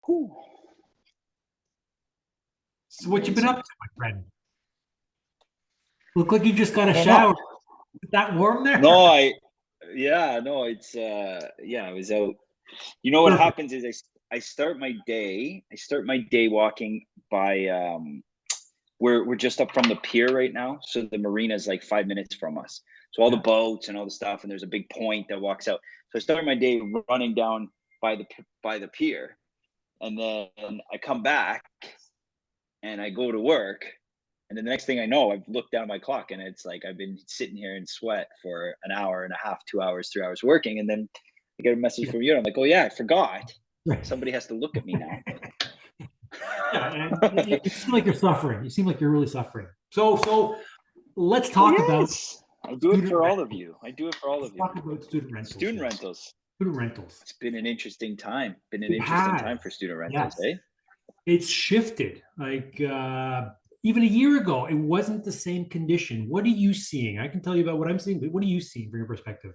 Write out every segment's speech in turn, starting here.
Whew. So what you been up to, my friend? Look like you just got I a don't know. shower. Is that warm No, there? yeah, no, I was out. You know what Perfect. happens is I start my day walking by, we're just up from the pier right now. So the marina is like 5 minutes from us. So all the Yeah. boats and all the stuff, and there's a big point that walks out. So I start my day running down by the pier, and then I come back and I go to work. And then the next thing I know, I've looked down at my clock and it's like I've been sitting here in sweat for an hour and a half, 2 hours, 3 hours working. And then I get a message Yeah. from you. And I'm like, oh, yeah, I forgot. Right. Somebody has to look at me now. Yeah. And you seem like you're suffering. You seem like you're really suffering. So let's Oh, talk about yes. I do it student for all of rentals. you. I do it for all Let's of you. talk about student rentals Student here. rentals. Student rentals. It's been an interesting time. Been an It interesting has. time for student rentals, Yes. eh? It's shifted. Even a year ago, it wasn't the same condition. What are you seeing? I can tell you about what I'm seeing, but what are you seeing from your perspective?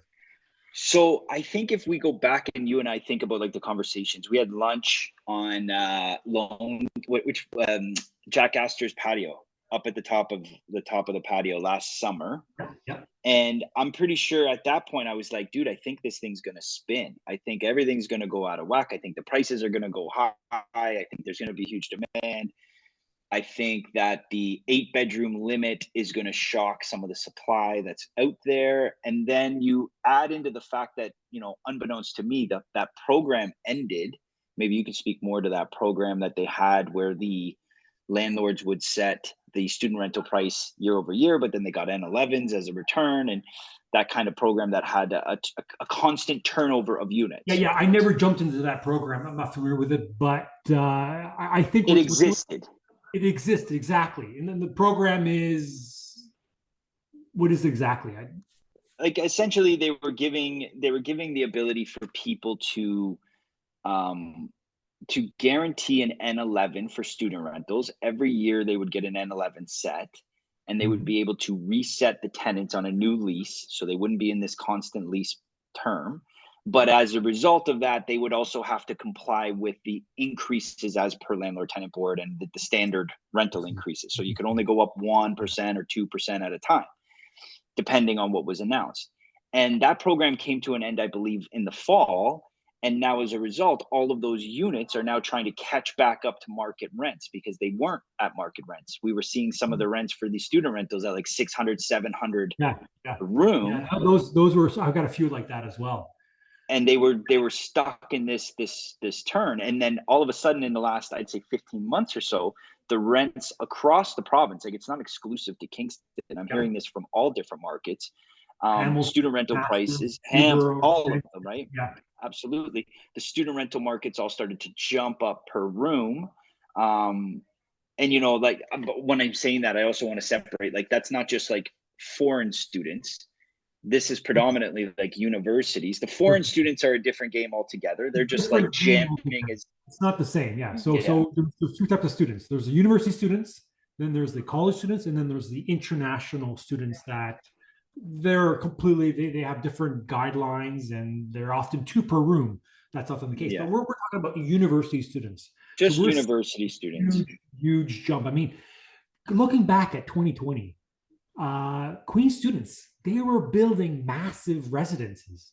So I think if we go back and you and I think about like the conversations, we had lunch on which Jack Astor's patio up at the top of the patio last summer. Yeah. And I'm pretty sure at that point I was like, dude, I think this thing's gonna spin. I think everything's gonna go out of whack. I think the prices are gonna go high. I think there's gonna be huge demand. I think that the 8 bedroom limit is going to shock some of the supply that's out there. And then you add into the fact that, unbeknownst to me, that program ended. Maybe you could speak more to that program that they had where the landlords would set the student rental price year over year, but then they got N11s as a return, and that kind of program that had a constant turnover of Yeah, units. yeah. I never jumped into that program. I'm not familiar with it, but I think It existed. it exists exactly. And then the program is what is exactly? Like essentially they were giving the ability for people um to guarantee an N11 for student rentals. Every year they would get an N11 set, and they would Mhm. be able to reset the tenants on a new lease, so they wouldn't be in this constant lease term. But as a result of that, they would also have to comply with the increases as per landlord tenant board and the standard rental increases. So you could only go up 1% or 2% at a time, depending on what was announced. And that program came to an end, I believe, in the fall. And now, as a result, all of those units are now trying to catch back up to market rents because they weren't at market rents. We were seeing some of the rents for these student rentals at like 600, 700 Yeah, yeah, a yeah. room, Those were. I've got a few like that as well. and they were stuck in this turn. And then all of a sudden, in the last, I'd say, 15 months or so, the rents across the province, like it's not exclusive to Kingston, I'm Yeah. hearing this from all different markets, Hamilton, student rental prices, Masters, Peterborough. all of them, right? Yeah, Absolutely. The student rental markets all started to jump up per room. um, and like, but when I'm saying that, I also want to separate, like, that's not just like foreign students. This is predominantly like universities. The foreign students are a different game altogether. They're just like different game jamming altogether. as, It's not the same. Yeah. So yeah, there's two types of students. There's the university students, then there's the college students, and then there's the international students that they're completely they have different guidelines and they're often two per room. That's often the case. But yeah, we're talking about university students. So just we're university students. huge, huge jump. I mean, looking back at 2020, Queen students, they were building massive residences.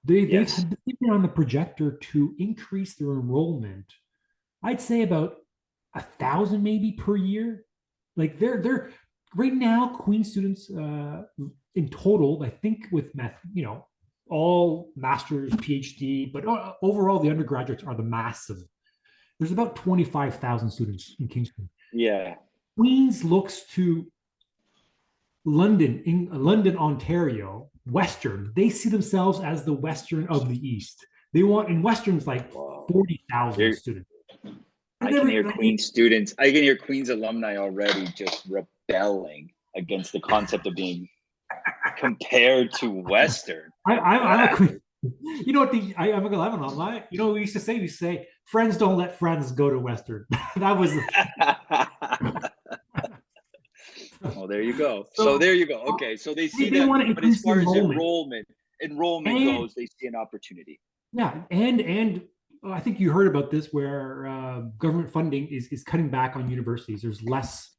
Yes. They've been on the projector to increase their enrollment. I'd say about 1,000 maybe per year. Like they're right now Queen students in total. I think with math, all masters, PhD, but overall the undergraduates are the massive. There's about 25,000 students in Kingston. Yeah. Queens looks to London, Ontario, Western. They see themselves as the Western of the East. They want in Western's like Wow. 40,000 They're, students. And I can every hear like, Queen students. I can hear Queen's alumni already just rebelling against the concept of being compared to Western. I'm a What? Queen. You know what I'm a 11 online. You know what we used to say? We say friends don't let friends go to Western. That was Well, there you go. So so there you go. Okay, so they see they that, want to but as increase the far as enrollment enrollment and goes, they see an opportunity. yeah, and I think you heard about this, where government funding is cutting back on universities. There's less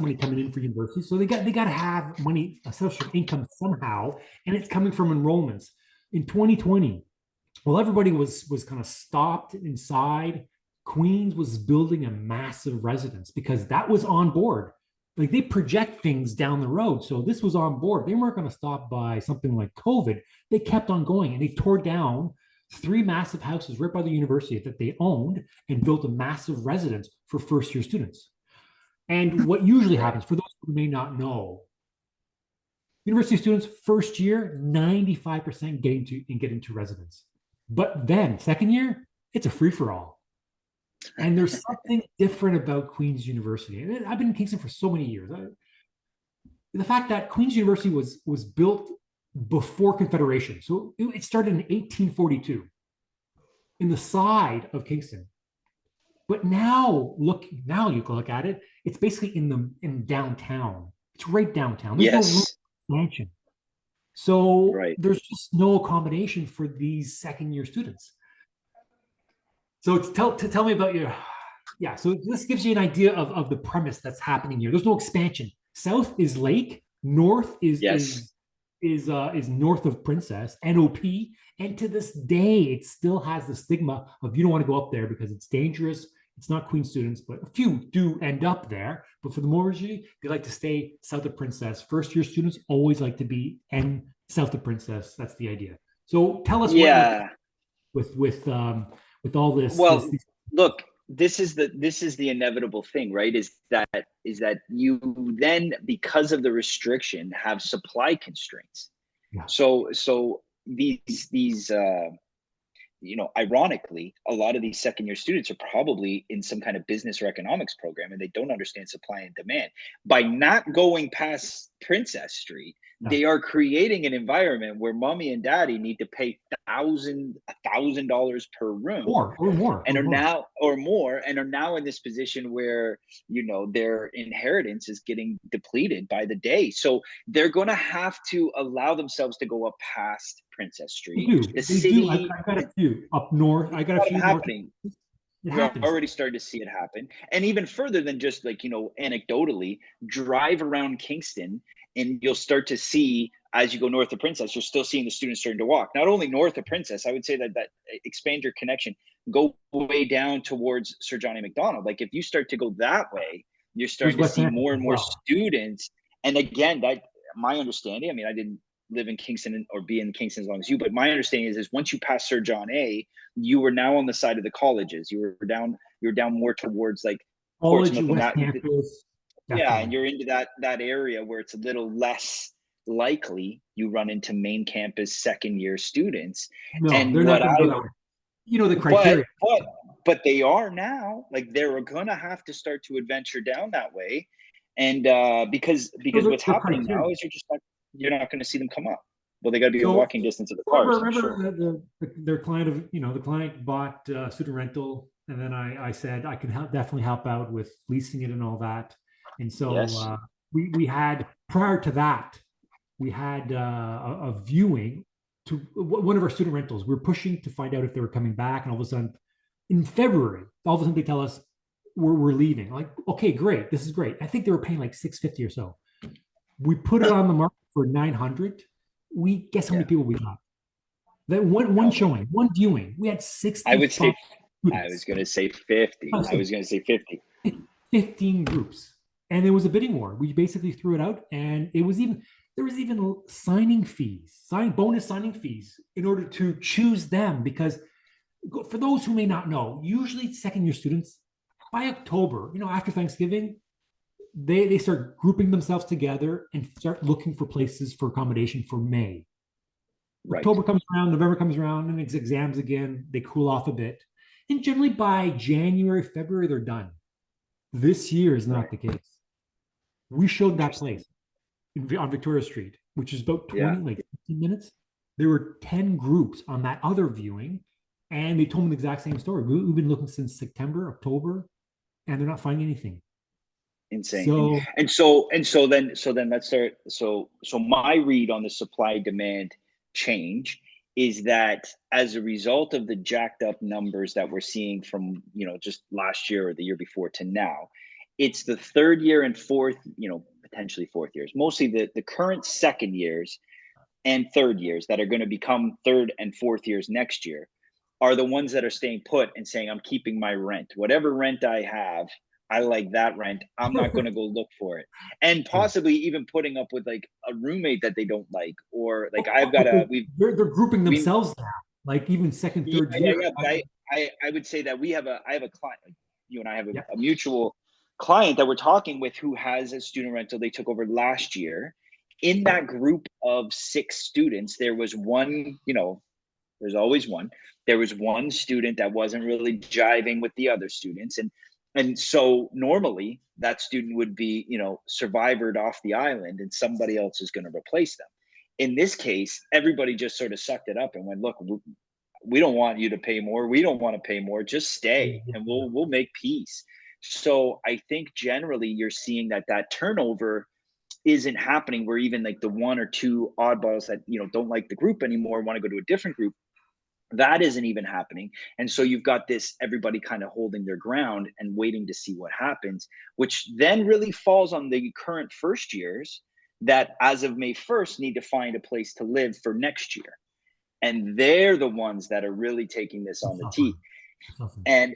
money coming in for universities, so they got to have money, a source of income somehow, and it's coming from enrollments. In 2020, well, everybody was kind of stopped inside. Queens was building a massive residence because that was on board. Like they project things down the road. So this was on board. They weren't going to stop by something like COVID. They kept on going and they tore down three massive houses right by the university that they owned and built a massive residence for first year students. And what usually Right. happens, for those who may not know, university students first year 95% get into residence, but then second year it's a free for all. And there's something different about Queen's University. And I've been in Kingston for so many years. The fact that Queen's University was built before Confederation, so it started in 1842 in the side of Kingston. But now you can look at it. It's basically in downtown. It's right downtown. There's no room Yes. for expansion. So Right. there's just no accommodation for these second year students. So tell me about your, yeah. So this gives you an idea of the premise that's happening here. There's no expansion. South is Lake, north Yes. is north of Princess, NOP, and to this day it still has the stigma of you don't want to go up there because it's dangerous. It's not Queen students, but a few do end up there. But for the majority, they like to stay south of Princess. First year students always like to be and south of Princess. That's the idea. So tell us what Yeah. with with all this Well, look, this is the inevitable thing, right? Is that you then, because of the restriction, have supply constraints. yeah. So these ironically, a lot of these second year students are probably in some kind of business or economics program and they don't understand supply and demand. By not going past Princess Street, Yeah. they are creating an environment where mommy and daddy need to pay $1,000 per room More or more and or are more. now or more and are now in this position where their inheritance is getting depleted by the day, so they're going to have to allow themselves to go up past Princess They Street. do. The They do. city, I got a few up north. I got a got them few north. happening. It We're happens. already starting to see it happen. And even further than just like, anecdotally, drive around Kingston and you'll start to see, as you go north of Princess, you're still seeing the students starting to walk. Not only north of Princess, I would say that expand your connection, go way down towards Sir Johnny McDonald. Like if you start to go that way, you're There's starting to West see Hampton more as and more well. students. And again, that my understanding, I mean, I didn't live in Kingston or be in Kingston as long as you, but my understanding is once you pass Sir John A, you were now on the side of the colleges. You're down more towards like College, Portsmouth and West that. Campus, Yeah, and definitely. you're into that area where it's a little less likely you run into main campus second year students. No, And they're not what going to I go that way. You know the but criteria. but they are now, like they're gonna have to start to adventure down that way. And because So what's the happening now criteria. is you're not gonna see them come up. Well, they gotta be a So walking distance of the cars, I'm remember sure. their client of the client bought student rental, and then I said I could definitely help out with leasing it and all that. And so Yes. we had, prior to that, we had a viewing to one of our student rentals. We are pushing to find out if they were coming back, and all of a sudden, in February, all of a sudden they tell us we're leaving. Like, okay, great, this is great. I think they were paying like 650 or so. We put it on the market for 900. We guess how many Yeah. people we got? That one How many? showing, one viewing, we had I would 65 say I was students. gonna say 50. I was gonna say 50. 15 groups, and there was a bidding war. We basically threw it out, and there was even bonus signing fees in order to choose them. Because for those who may not know, usually second year students by October, after Thanksgiving, they start grouping themselves together and start looking for places for accommodation for May. Right. October comes around, November comes around, and it's exams again. They cool off a bit, and generally by January, February, they're done. This year is not Right. the case. We showed that Interesting. place on Victoria Street, which is about Yeah. 20, like 15 minutes. There were 10 groups on that other viewing, and they told me the exact same story. We've been looking since September, October, and they're not finding anything. Insane. And So, and so then let's start. So my read on the supply demand change is that as a result of the jacked up numbers that we're seeing from, just last year or the year before to now, it's the third year and fourth, potentially fourth years, mostly the current second years and third years that are going to become third and fourth years next year are the ones that are staying put and saying, I'm keeping my rent. Whatever rent I have, I like that rent. I'm not going to go look for it. And possibly even putting up with like a roommate that they don't like, or like I've got a, they're grouping we, themselves now, like even second, yeah, third yeah, year. yeah. But I would say that I have a client, like you and I have Yeah. a mutual client that we're talking with who has a student rental they took over last year. In that group of 6 students, there was one, there's always one. There was one student that wasn't really jiving with the other students. And so normally that student would be, survivored off the island and somebody else is going to replace them. In this case, everybody just sort of sucked it up and went, look, we don't want you to pay more. We don't want to pay more. Just stay and we'll make peace. So I think generally you're seeing that turnover isn't happening where even like the one or two oddballs that, don't like the group anymore, want to go to a different group. That isn't even happening. And so you've got this everybody kind of holding their ground and waiting to see what happens, which then really falls on the current first years that as of May 1st need to find a place to live for next year. And they're the ones that are really taking this on the teeth. And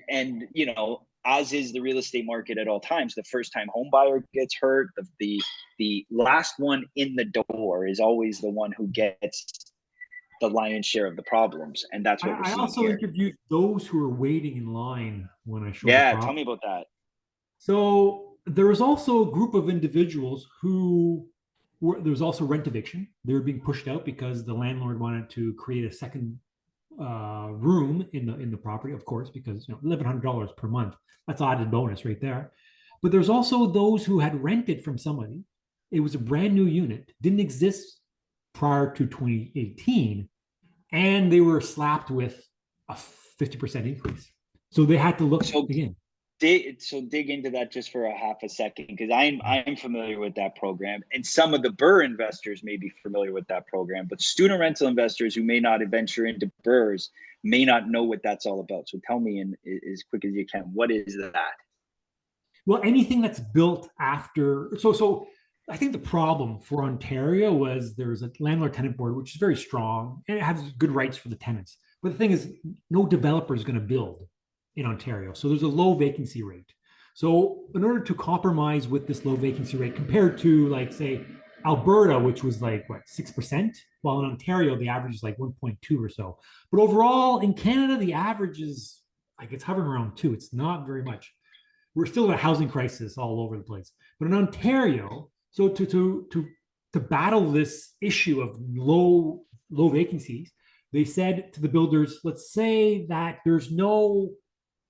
as is the real estate market at all times, the first time home buyer gets hurt. The last one in the door is always the one who gets the lion's share of the problems, and that's what we're I seeing also here. interviewed those who were waiting in line when I showed the Yeah, tell prop. me about that. So there was also a group of individuals who there was also rent eviction. They were being pushed out because the landlord wanted to create a second room in the property, of course, because $1,100 per month. That's added bonus right there. But there's also those who had rented from somebody. It was a brand new unit, didn't exist prior to 2018, and they were slapped with a 50% increase. So they had to look So again. dig into that just for a half a second, because I'm familiar with that program, and some of the Burr investors may be familiar with that program, but student rental investors who may not venture into Burrs may not know what that's all about. So tell me in as quick as you can, what is that? Well, anything that's built after, so I think the problem for Ontario was there's a landlord tenant board, which is very strong and it has good rights for the tenants. But the thing is, no developer is going to build in Ontario. So there's a low vacancy rate. So in order to compromise with this low vacancy rate compared to like say Alberta, which was like what 6%, while in Ontario the average is like 1.2 or so. But overall in Canada the average is like it's hovering around 2. It's not very much. We're still in a housing crisis all over the place. But in Ontario, so to battle this issue of low vacancies, they said to the builders, let's say that there's no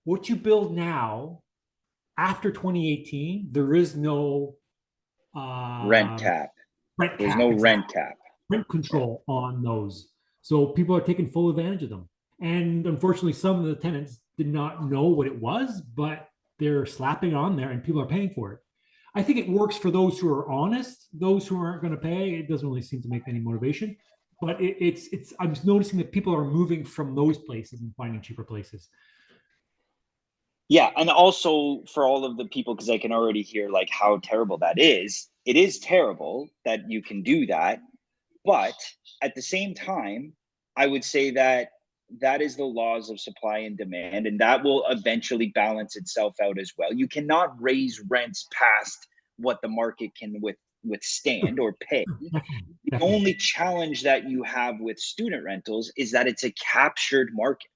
what you build now after 2018, there is no Rent um, cap. rent There's no cap, rent exactly, cap. rent Yeah. control on those. So people are taking full advantage of them. And unfortunately, some of the tenants did not know what it was, but they're slapping on there and people are paying for it. I think it works for those who are honest. Those who aren't going to pay, it doesn't really seem to make any motivation. But it's. I'm just noticing that people are moving from those places and finding cheaper places. Yeah, and also for all of the people, because I can already hear like how terrible that is. It is terrible that you can do that, but at the same time, I would say that that is the laws of supply and demand, and that will eventually balance itself out as well. You cannot raise rents past what the market can withstand or pay. Definitely, The definitely. only challenge that you have with student rentals is that it's a captured market.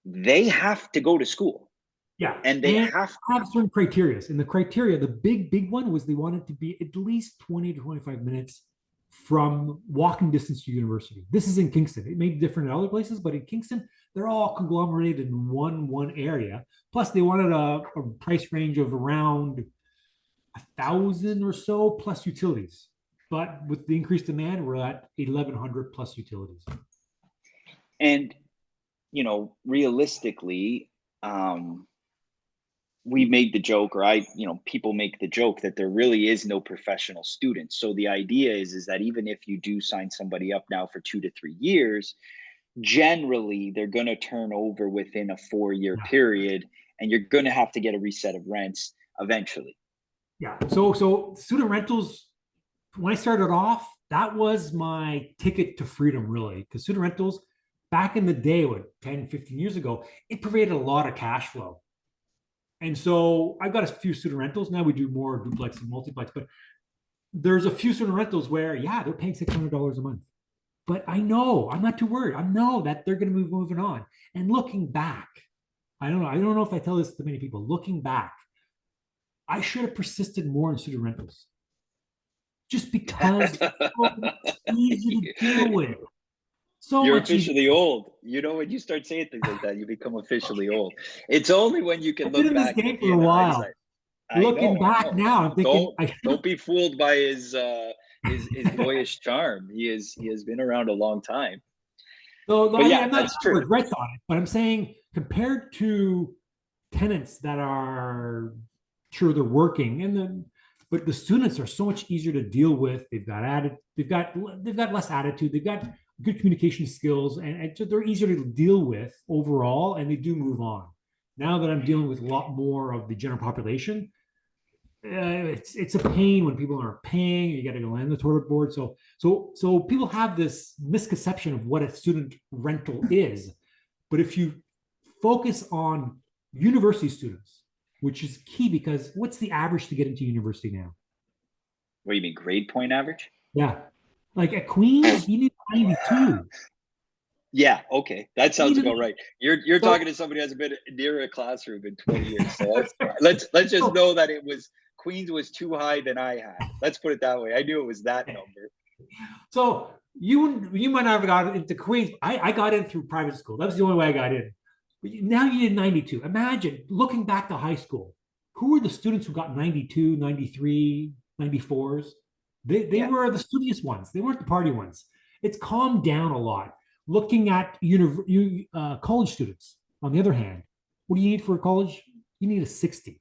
They have to go to school Yeah, and they and have have certain criteria. And the criteria, the big one was they wanted to be at least 20 to 25 minutes from walking distance to university. This is in Kingston. It may be different in other places, but in Kingston, they're all conglomerated in one area. Plus, they wanted a price range of around 1,000 or so plus utilities. But with the increased demand, we're at 1,100 plus utilities. and realistically, um we made the joke, or people make the joke that there really is no professional students. So the idea is that even if you do sign somebody up now for 2 to 3 years, generally they're going to turn over within a 4 year Yeah. period, and you're going to have to get a reset of rents eventually. Yeah. So student rentals, when I started off, that was my ticket to freedom, really. Because student rentals back in the day, what, 10, 15 years ago, it provided a lot of cash flow. And so I've got a few student rentals. Now we do more duplex and multiplex, but there's a few student rentals where, yeah, they're paying $600 a month. But I know I'm not too worried. I know that they're going to move moving on. And looking back, I don't know. I don't know if I tell this to many people. Looking back, I should have persisted more in student rentals just because it's so easy to deal with. So You're much easier. officially old. When you start saying things like that, you become officially old. It's only when you can I've been look in this back with game the for a end of while. hindsight. I Looking know, I back know. now, I'm thinking Don't I should have. don't be fooled by his boyish charm. He has been around a long time. So But I mean, yeah, I'm not that's talking true. regrets on it, but I'm saying compared to tenants that are sure they're working, and then but the students are so much easier to deal with. They've got less attitude. They've got good communication skills, and they're easier to deal with overall, and they do move on. Now that I'm dealing with a lot more of the general population, it's a pain when people aren't paying. You got to go land the toilet board. So people have this misconception of what a student rental is. But if you focus on university students, which is key, because what's the average to get into university now? What do you mean, grade point average? Yeah, like at Queens, you need 92. Yeah, okay, that You sounds need about right. You're talking so to somebody who hasn't been near a classroom in 20 years. So let's just so know that Queens was too high than I had. Let's put it that way. I knew it was that number. so you might not have got into Queens. I got in through private school. That was the only way I got in. Now you need 92. Imagine looking back to high school. Who were the students who got 92, 93, 94s? They Yeah. were the studious ones. They weren't the party ones. It's calmed down a lot. Looking at college students, on the other hand, what do you need for college? You need a 60.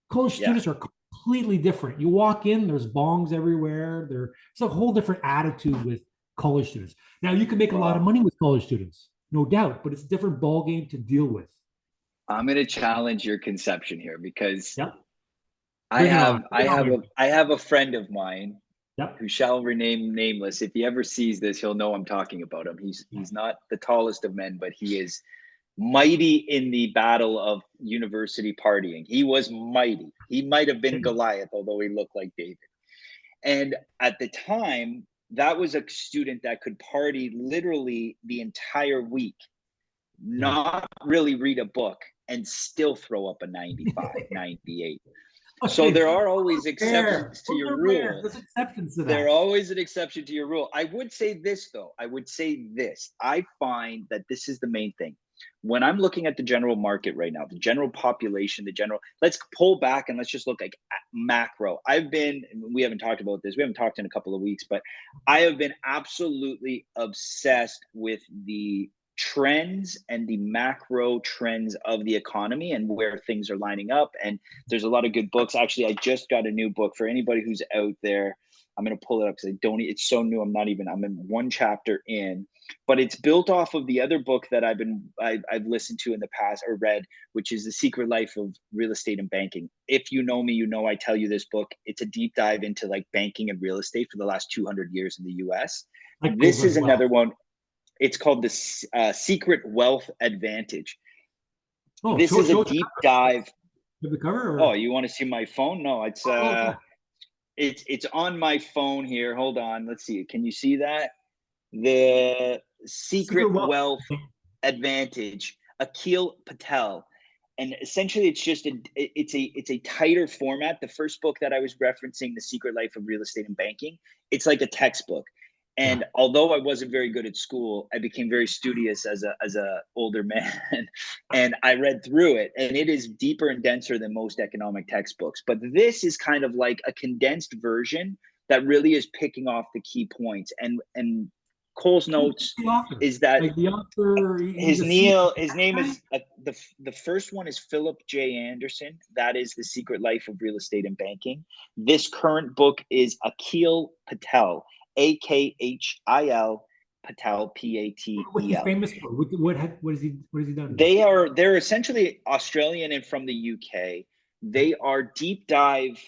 College Yeah. students are completely different. You walk in, there's bongs everywhere. There's a whole different attitude with college students. Now you can make a lot of Well, money with college students, no doubt, but it's a different ball game to deal with. I'm going to challenge your conception here because Yep. I Bring it on. have Bring I it on, have a baby. I have a friend of mine Yep. who shall remain nameless. If he ever sees this, he'll know I'm talking about him. He's not the tallest of men, but he is mighty in the battle of university partying. He was mighty. He might have been Goliath, although he looked like David. And at the time, that was a student that could party literally the entire week, Yeah. not really read a book, and still throw up a 95, 98. So Okay. there are always Rare. exceptions to Those your are rare. rule. There's exceptions to There are that. always an exception to your rule. I would say this, though. I would say this. I find that this is the main thing. When I'm looking at the general market right now, the general population, let's pull back and let's just look like at macro. We haven't talked about this. We haven't talked in a couple of weeks, but I have been absolutely obsessed with the trends and the macro trends of the economy and where things are lining up. And there's a lot of good books. Actually, I just got a new book for anybody who's out there. I'm going to pull it up because it's so new. I'm in one chapter in, but it's built off of the other book that I've listened to in the past or read, which is The Secret Life of Real Estate and Banking. If you know me, I tell you this book. It's a deep dive into like banking and real estate for the last 200 years in the US. Like those This as is well. another one. It's called the Secret Wealth Advantage. Oh, This show is a show deep dive. the cover Oh, or you want to see my phone? No, oh, yeah. it's on my phone here. Hold on. Let's see. Can you see that? The Secret Secret wealth. Wealth Advantage, Akil Patel. And essentially it's a tighter format. The first book that I was referencing, The Secret Life of Real Estate and Banking, it's like a textbook. Yeah. And although I wasn't very good at school, I became very studious as a older man, and I read through it. And it is deeper and denser than most economic textbooks. But this is kind of like a condensed version that really is picking off the key points. And Cole's Who's notes the author? is that Like the author, he's his a secret his name guy? is the first one is Philip J. Anderson. That is The Secret Life of Real Estate and Banking. This current book is Akhil Patel, Akhil Patel, What's he Patel. famous for? What has he done? They're essentially Australian and from the UK. They are deep dive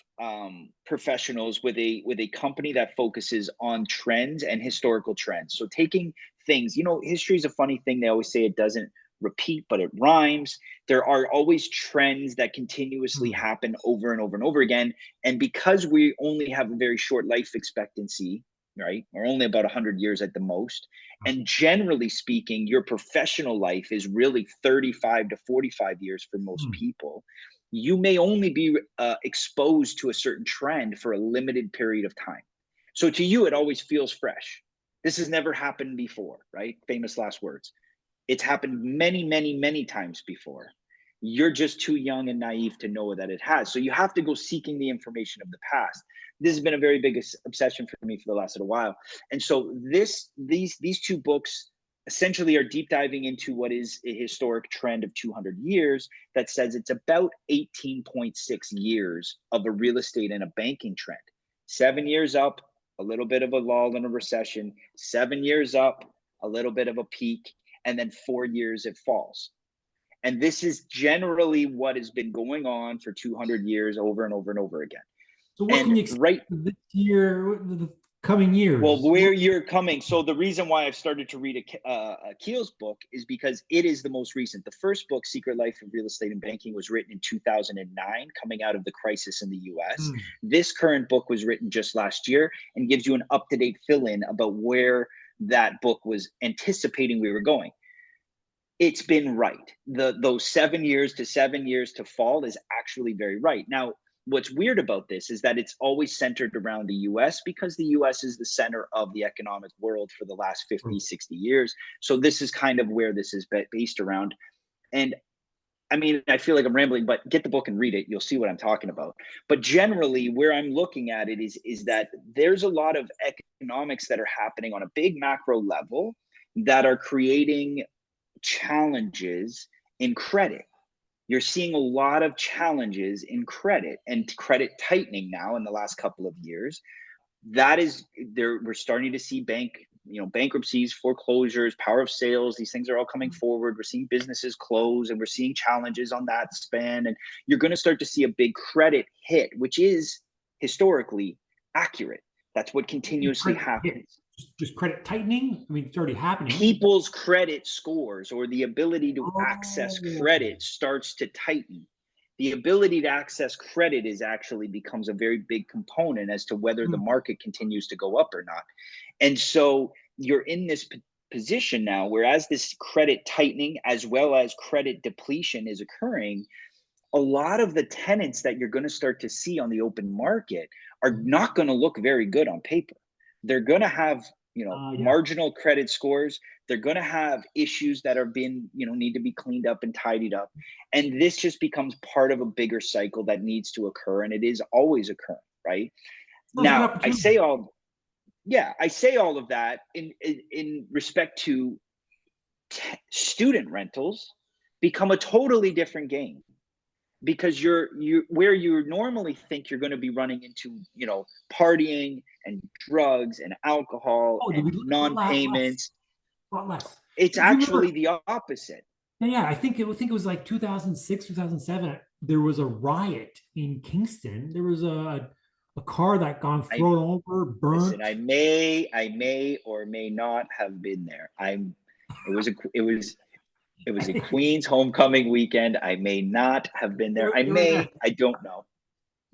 professionals with a company that focuses on trends and historical trends. So taking things, history is a funny thing. They always say it doesn't repeat, but it rhymes. There are always trends that continuously Hmm. happen over and over and over again. And because we only have a very short life expectancy, right? We're only about 100 years at the most. And generally speaking, your professional life is really 35 to 45 years for most Hmm. people. You may only be exposed to a certain trend for a limited period of time. So to you, it always feels fresh. This has never happened before, right? Famous last words. It's happened many, many, many times before. You're just too young and naive to know that it has. So you have to go seeking the information of the past. This has been a very big obsession for me for the last little while. And so these two books essentially are deep diving into what is a historic trend of 200 years that says it's about 18.6 years of a real estate and a banking trend. 7 years up, a little bit of a lull and a recession. 7 years up, a little bit of a peak, and then 4 years it falls. And this is generally what has been going on for 200 years over and over and over again. So what can And you expect right, this year, the coming well, years? where you're coming. So the reason why I've started to read Keel's book is because it is the most recent. The first book, Secret Life of Real Estate and Banking, was written in 2009, coming out of the crisis in the US. Hmm. This current book was written just last year and gives you an up-to-date fill-in about where that book was anticipating we were going. It's been right. Those 7 years to fall is actually very right. Now, what's weird about this is that it's always centered around the US because the US is the center of the economic world for the last 50, 60 years. So this is kind of where this is based around. And I mean, I feel like I'm rambling, but get the book and read it. You'll see what I'm talking about. But generally, where I'm looking at it is that there's a lot of economics that are happening on a big macro level that are creating challenges in credit. You're seeing a lot of challenges in credit and credit tightening now in the last couple of years. That is there. We're starting to see bankruptcies, foreclosures, power of sales. These things are all coming forward. We're seeing businesses close and we're seeing challenges on that span. And you're going to start to see a big credit hit, which is historically accurate. That's what continuously Credit hit. happens. Just credit tightening. I mean, it's already happening. People's credit scores or the ability to access Oh, credit starts to tighten. The ability to access credit is actually becomes a very big component as to whether the hmm. market continues to go up or not. And so you're in this position now, whereas this credit tightening as well as credit depletion is occurring, a lot of the tenants that you're going to start to see on the open market are not going to look very good on paper. They're going to have, Yeah. marginal credit scores. They're going to have issues that are being, need to be cleaned up and tidied up. And this just becomes part of a bigger cycle that needs to occur. And it is always occurring, right? Sounds like an Now, opportunity. I say all of that in respect to student rentals become a totally different game because you where you normally think you're going to be running into partying and drugs and alcohol Oh, and a lot less. non-payments. A lot less. It's Do you remember? actually the opposite. Yeah, I think it was like 2006, 2007. There was a riot in Kingston. There was a car that got I thrown over, Listen, burnt. I may or may not have been there. It was a Queen's homecoming weekend. I may not have been there. You were there. I don't know.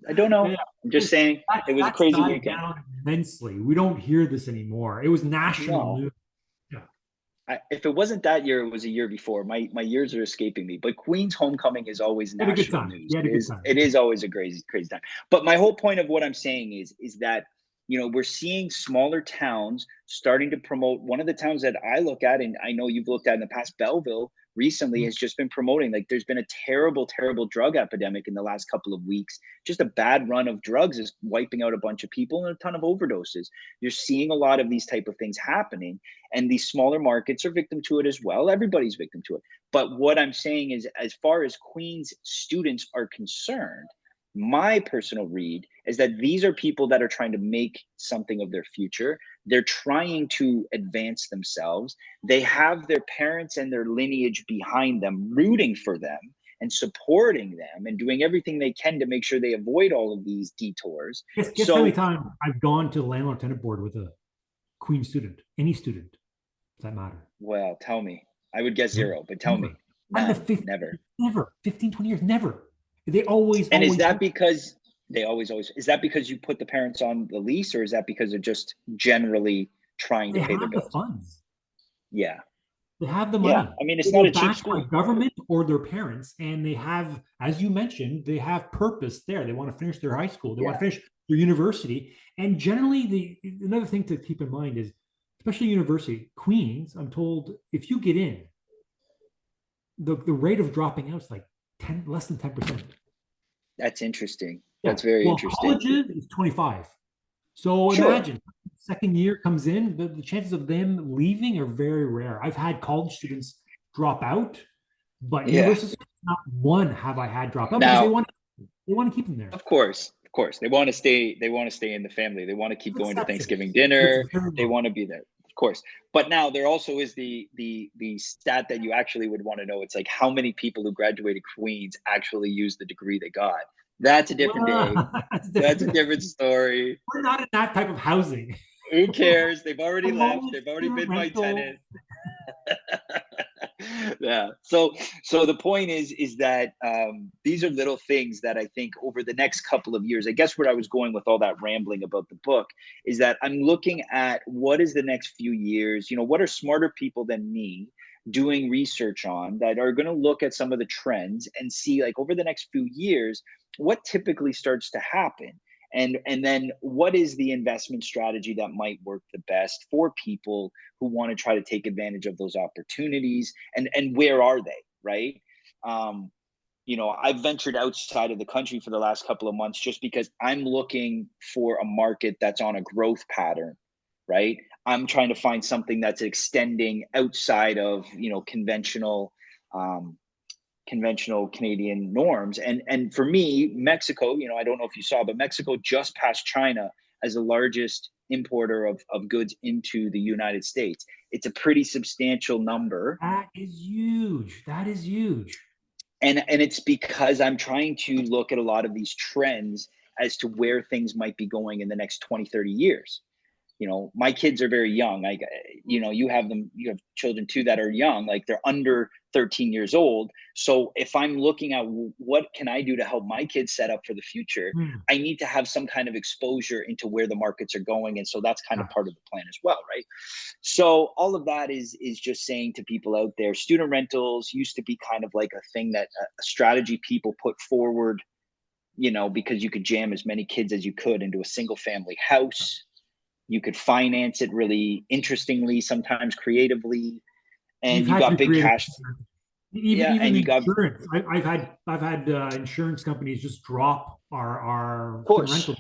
I don't know. Yeah, I'm just saying it was a that's crazy died weekend. down immensely. We don't hear this anymore. It was national No, news. Yeah, if it wasn't that year, it was a year before. My years are escaping me. But Queen's homecoming is always we had a good national time. news. We had It a good is time. it is always a crazy crazy time. But my whole point of what I'm saying is that we're seeing smaller towns starting to promote. One of the towns that I look at, and I know you've looked at in the past, Belleville, recently has just been promoting, like, there's been a terrible, terrible drug epidemic in the last couple of weeks. Just a bad run of drugs is wiping out a bunch of people and a ton of overdoses. You're seeing a lot of these type of things happening, and these smaller markets are victim to it as well. Everybody's victim to it. But what I'm saying is, as far as Queen's students are concerned, my personal read is that these are people that are trying to make something of their future. They're trying to advance themselves. They have their parents and their lineage behind them, rooting for them and supporting them and doing everything they can to make sure they avoid all of these detours. Guess how many So, times I've gone to the landlord tenant board with a Queen student, any student, does that matter? well, tell me. I would guess zero, but tell me. Never. Out of the None, 15, never. never, 15, 20 years, never. They always, And is always that have, because they always, is that because you put the parents on the lease, or is that because they're just generally trying to they pay their have the bills? funds. Yeah. They have the Yeah. money. I mean, it's not They're a cheap backed by school. government or their parents, and they have, as you mentioned, they have purpose there. They want to finish their high school. They want Yeah. to finish their university. And generally, the another thing to keep in mind is, especially university, Queens, I'm told if you get in, the rate of dropping out is like 10, less than 10%. That's interesting. Yeah. That's very Well, interesting. colleges is 25. So Sure. imagine second year comes in, the chances of them leaving are very rare. I've had college students drop out, but Yeah. university students, not one have I had drop out because Now, they want to keep them there. of course, they want to stay in the family. They want to keep There's going to exceptions, Thanksgiving but it's dinner. very They low. want to be there, of course. But now there also is the stat that you actually would want to know. It's like how many people who graduated Queens actually use the degree they got. That's a different day. Well, that's That's a different. different story. We're not in that type of housing. Who cares? They've already I'm left. only They've already student been my rental. tenant. Yeah. So the point is that these are little things that I think over the next couple of years, I guess where I was going with all that rambling about the book is that I'm looking at what is the next few years, what are smarter people than me doing research on that are going to look at some of the trends and see, like, over the next few years what typically starts to happen, and then what is the investment strategy that might work the best for people who want to try to take advantage of those opportunities, and where are they, right? um I've ventured outside of the country for the last couple of months just because I'm looking for a market that's on a growth pattern, right? I'm trying to find something that's extending outside of um conventional Canadian norms. And for me, Mexico, I don't know if you saw, but Mexico just passed China as the largest importer of goods into the United States. It's a pretty substantial number. That is huge. That is huge. And it's because I'm trying to look at a lot of these trends as to where things might be going in the next 20, 30 years. My kids are very young. You have children too that are young, like they're under 13 years old. So if I'm looking at what can I do to help my kids set up for the future, Hmm. I need to have some kind of exposure into where the markets are going. And so that's kind of Yeah. part of the plan as well, right? So all of that is just saying to people out there, student rentals used to be kind of like a thing that a strategy people put forward, because you could jam as many kids as you could into a single family house. You could finance it really interestingly, sometimes creatively, You've and you had to got be big creative. cash. Even Yeah, even and the you got, of insurance. I've had insurance companies just drop our student course, rental.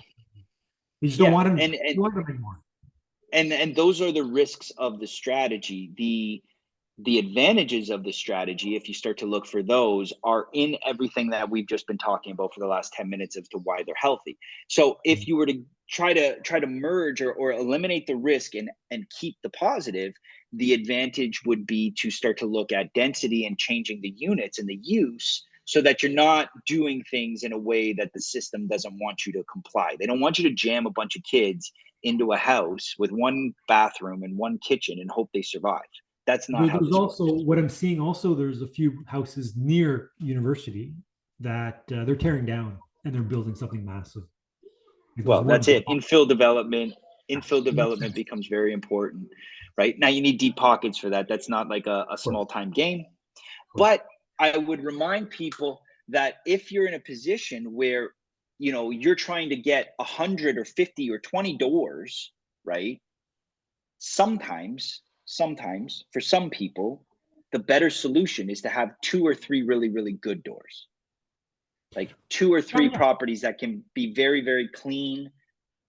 They just don't yeah, want them, and don't want them anymore. and those are the risks of the strategy. The advantages of the strategy, if you start to look for those, are in everything that we've just been talking about for the last 10 minutes as to why they're healthy. So if you were to try to merge or eliminate the risk and keep the positive, the advantage would be to start to look at density and changing the units and the use, so that you're not doing things in a way that the system doesn't want you to comply. They don't want you to jam a bunch of kids into a house with one bathroom and one kitchen and hope they survive. That's not how There's this also works. what I'm seeing. Also, there's a few houses near university that they're tearing down and they're building something massive. Like there's Well, one that's it. block. Infill development. Yeah, Infill it makes development sense. becomes very important, right? Now you need deep pockets for that. That's not like a Of course, small time game. of course. But I would remind people that if you're in a position where you're trying to get 100 or 50 or 20 doors, right? Sometimes for some people, the better solution is to have 2 or 3 really, really good doors. Like 2 or 3 Yeah, yeah. properties that can be very, very clean,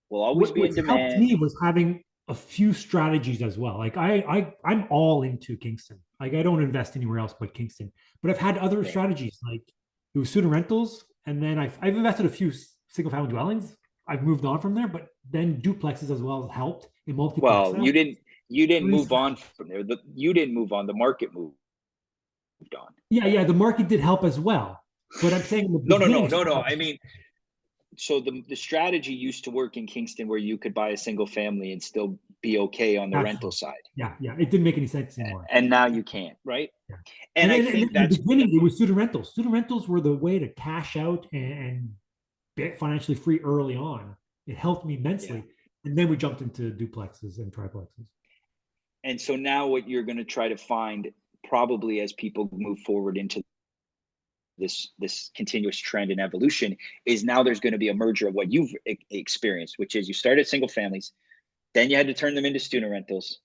will always be in What's helped demand. me was having a few strategies as well. Like I'm all into Kingston. Like I don't invest anywhere else but Kingston. But I've had other Yeah. strategies like it was student rentals, and then I've invested a few single family dwellings. I've moved on from there, but then duplexes as well has helped in multiplex. Well, So you didn't three move on strategies. from there. You didn't move on. The market moved on. Yeah, yeah, the market did help as well. But I'm saying in the No, no, no, beginning, no, no. I mean, so the strategy used to work in Kingston where you could buy a single family and still be okay on the that's rental side. yeah, yeah, it didn't make any sense anymore. And now you can't, right? Yeah. And I And then think in the that's beginning, it was student rentals. Student rentals were the way to cash out and get financially free early on. It helped me yeah. immensely. And then we jumped into duplexes and triplexes. And so now what you're going to try to find probably as people move forward into this continuous trend and evolution is now there's going to be a merger of what you've experienced, which is you started single families, then you had to turn them into student rentals,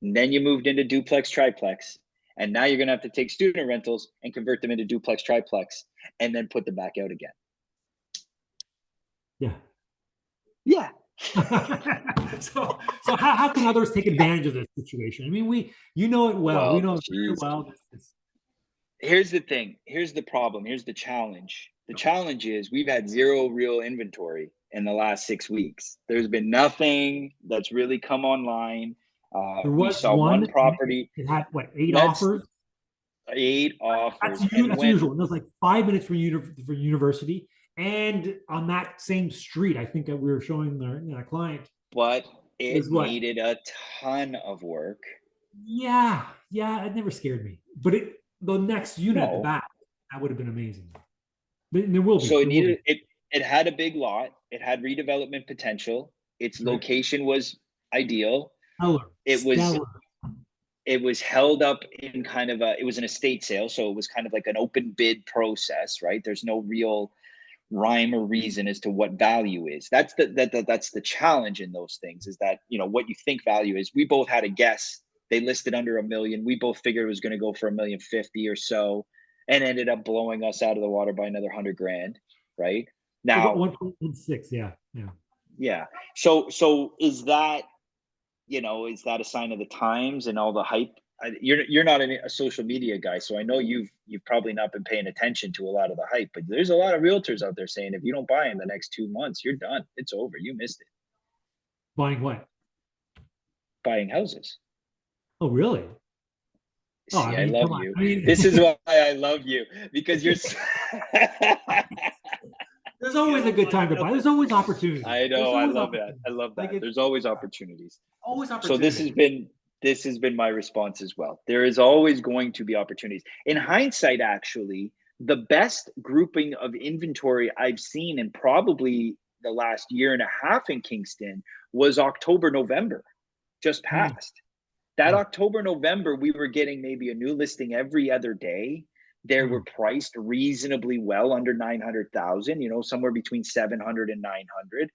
and then you moved into duplex triplex, and now you're going to have to take student rentals and convert them into duplex triplex and then put them back out again. Yeah. Yeah. So how can others take advantage of this situation? I mean, you know it well. We Well, know it very geez. well. Here's the thing. Here's the problem. Here's the challenge. The challenge is we've had zero real inventory in the last 6 weeks. There's been nothing that's really come online. There We was saw one, one property. it had what, 8 That's offers? 8 offers. And That's when usual. It was like 5 minutes for university. And on that same street, I think that we were showing the client but is it what. needed a ton of work. Yeah, yeah, it never scared me. But the next unit at the No. back, that would have been amazing. There will be. So it There will needed be. it had a big lot. It had redevelopment potential. Its Right? location was ideal. Stellar. It was Stellar. it was held up in kind of a it was an estate sale, so it was kind of like an open bid process, right? There's no real rhyme or reason as to what value is. That's the challenge in those things, is that what you think value is. We both had a guess. They listed under 1 million. We both figured it was going to go for 1,050,000 or so, and ended up blowing us out of the water by another 100 grand, right? About Now, 1.16. Yeah. Yeah. yeah. So is that a sign of the times and all the hype? You're not a social media guy, so I know you've probably not been paying attention to a lot of the hype. But there's a lot of realtors out there saying if you don't buy in the next 2 months, you're done. It's over. You missed it. Buying what? Buying houses. Oh, really? Oh, I See, I mean, love come on. you. I mean, This is why I love you, because you're. there's always a good time to buy. There's always opportunity. I There's know. I always love that. opportunity. I love Like that. it's There's always opportunities. always So this has opportunity. been my response as well. There is always going to be opportunities. In hindsight, actually, the best grouping of inventory I've seen in probably the last year and a half in Kingston was October, November, just Mm, passed. That yeah. October, November, we were getting maybe a new listing every other day. They were Mm. priced reasonably well under 900,000, somewhere between 700 and 900.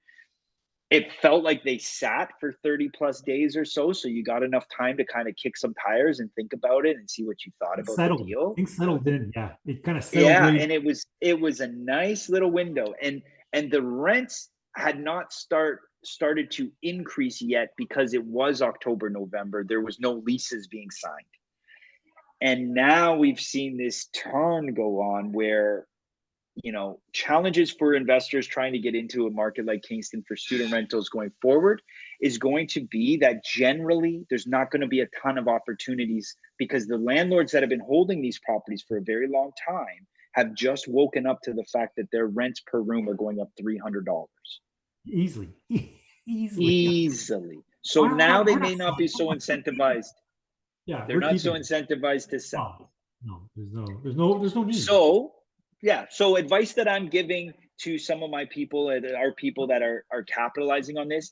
It felt like they sat for 30 plus days or so. So you got enough time to kind of kick some tires and think about it and see what you thought It about the settled. deal. Things settled in. Yeah. It kind of settled Yeah, right. and it was a nice little window, and the rents had not started to increase yet because it was October, November. There was no leases being signed. And now we've seen this turn go on where challenges for investors trying to get into a market like Kingston for student rentals going forward is going to be that generally there's not going to be a ton of opportunities because the landlords that have been holding these properties for a very long time have just woken up to the fact that their rents per room are going up $300 Easily. Easily. easily. So now they We're not may not be selling. so incentivized. Yeah, They're we're not so keeping it. incentivized to sell. Oh, no, there's no need. So, yeah. So, advice that I'm giving to some of my people, our people that are capitalizing on this: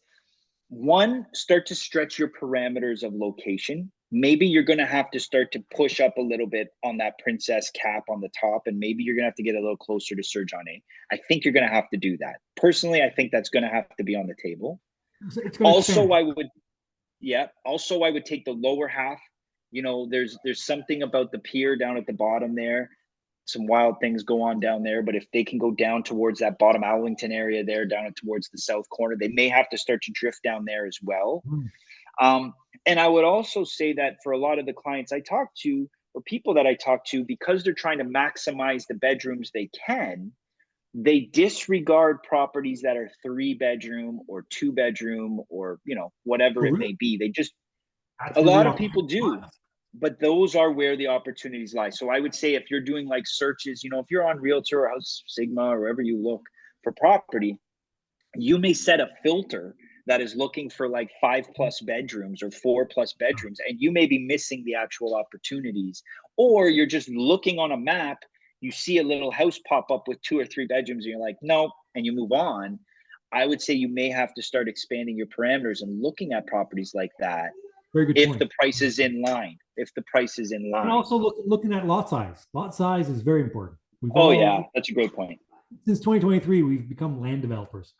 one, start to stretch your parameters of location. Maybe you're going to have to start to push up a little bit on that princess cap on the top, and maybe you're going to have to get a little closer to Sir John A. I think you're going to have to do that. Personally, I think that's going to have to be on the table. It's going to Also, expand. I would take the lower half, there's something about the pier down at the bottom there. Some wild things go on down there, but if they can go down towards that bottom Allington area there, down towards the south corner, they may have to start to drift down there as well. And I would also say that for a lot of the clients I talk to, or people that I talk to, because they're trying to maximize the bedrooms they can, they disregard properties that are 3-bedroom or 2-bedroom or, whatever it may be. They just, a lot of people do, but those are where the opportunities lie. So I would say if you're doing like searches, if you're on Realtor or House Sigma or wherever you look for property, you may set a filter that is looking for like 5+ bedrooms or 4+ bedrooms, and you may be missing the actual opportunities. Or you're just looking on a map, you see a little house pop up with 2 or 3 bedrooms and you're like, nope, and you move on. I would say you may have to start expanding your parameters and looking at properties like that. Very good point. The price is in line. And also looking at lot size. Lot size is very important. That's a great point. Since 2023, we've become land developers.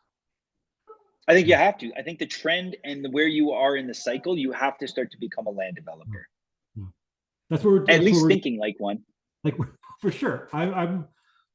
I think you have to. I think the trend and where you are in the cycle, you have to start to become a land developer. That's where we're at least thinking like one. Like for sure.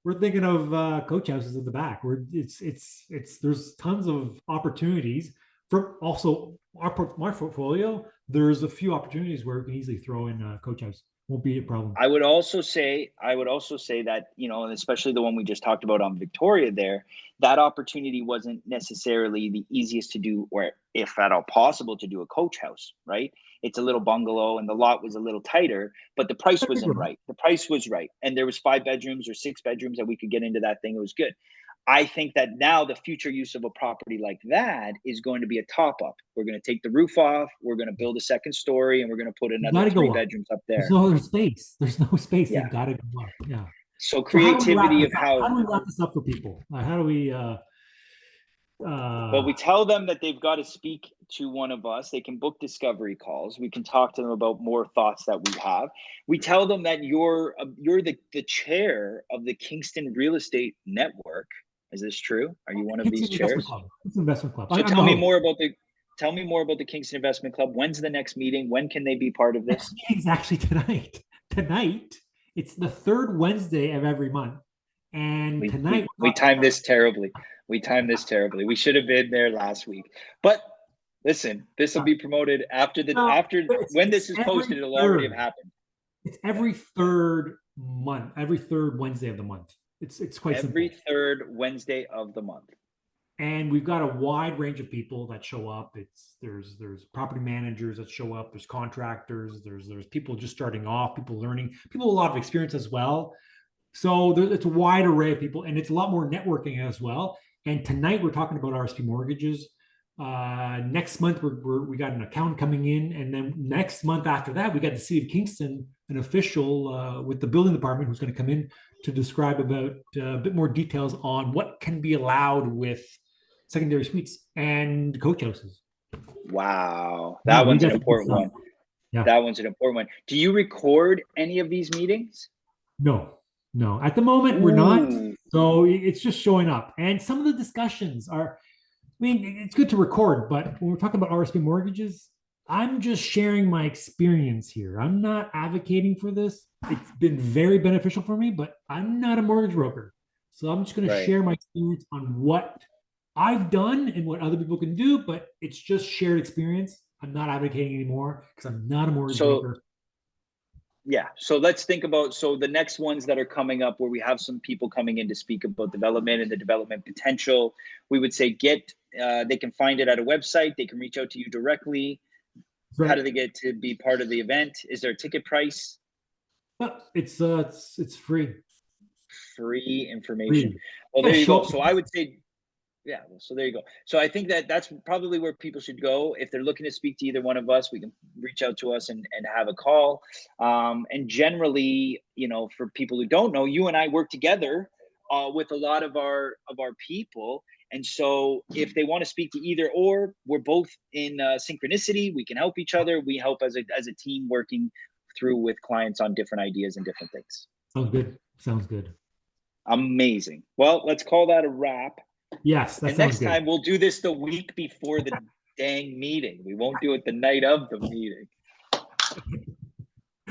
We're thinking of coach houses at the back. There's tons of opportunities. For also my portfolio, there's a few opportunities where we can easily throw in a coach house. Won't be a problem. I would also say that, and especially the one we just talked about on Victoria there, that opportunity wasn't necessarily the easiest to do, or if at all possible to do, a coach house, right? It's a little bungalow and the lot was a little tighter, but the price wasn't right. The price was right. And there was 5 bedrooms or 6 bedrooms that we could get into that thing. It was good. I think that now the future use of a property like that is going to be a top-up. We're going to take the roof off. We're going to build a second story, and we're going to put another 3 bedrooms up there. There's no other space. There's no space. Yeah. They've got to go up. Yeah. So creativity of how do we wrap this up for people? How do we? Well, we tell them that they've got to speak to one of us. They can book discovery calls. We can talk to them about more thoughts that we have. We tell them that you're the chair of the Kingston Real Estate Network. Is this true? Are you one of these chairs? It's an investment club. So tell me more about the Kingston Investment Club. When's the next meeting? When can they be part of this? Next meeting's actually tonight. Tonight, it's the 3rd Wednesday of every month. And tonight we timed this terribly. We should have been there last week. But listen, this will be promoted when this is posted, it'll already have happened. It's every 3rd month, every 3rd Wednesday of the month. It's quite every simple. 3rd Wednesday of the month. And we've got a wide range of people that show up. There's property managers that show up. There's contractors. There's people just starting off, people learning, people with a lot of experience as well. So it's a wide array of people, and it's a lot more networking as well. And tonight we're talking about RSP mortgages. Next month we got an account coming in, and then next month after that we got the City of Kingston, an official with the building department, who's going to come in to describe about a bit more details on what can be allowed with secondary suites and coach houses. Wow, that one's an important one. Yeah, that one's an important one. Do you record any of these meetings? No. At the moment, we're not. So it's just showing up. And some of the discussions are, it's good to record, but when we're talking about RSP mortgages, I'm just sharing my experience here. I'm not advocating for this. It's been very beneficial for me, but I'm not a mortgage broker. So I'm just going to share my experience on what I've done and what other people can do, but it's just shared experience. I'm not advocating anymore because I'm not a mortgage broker. Yeah. So let's think about, the next ones that are coming up where we have some people coming in to speak about development and the development potential, we would say they can find it at a website. They can reach out to you directly. Right. How do they get to be part of the event? Is there a ticket price? It's free. Free information. Well, there you go. So I would say, so there you go. So I think that's probably where people should go. If they're looking to speak to either one of us, we can reach out to us and have a call. And generally, for people who don't know, you and I work together with a lot of our people. And so if they want to speak to either or, we're both in synchronicity. We can help each other. We help as a team working through with clients on different ideas and different things. Sounds good. Amazing. Well, let's call that a wrap. Yes. And next time we'll do this the week before the dang meeting. We won't do it the night of the meeting.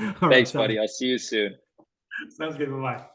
All right, Thanks, buddy. I'll see you soon. sounds good. Bye bye.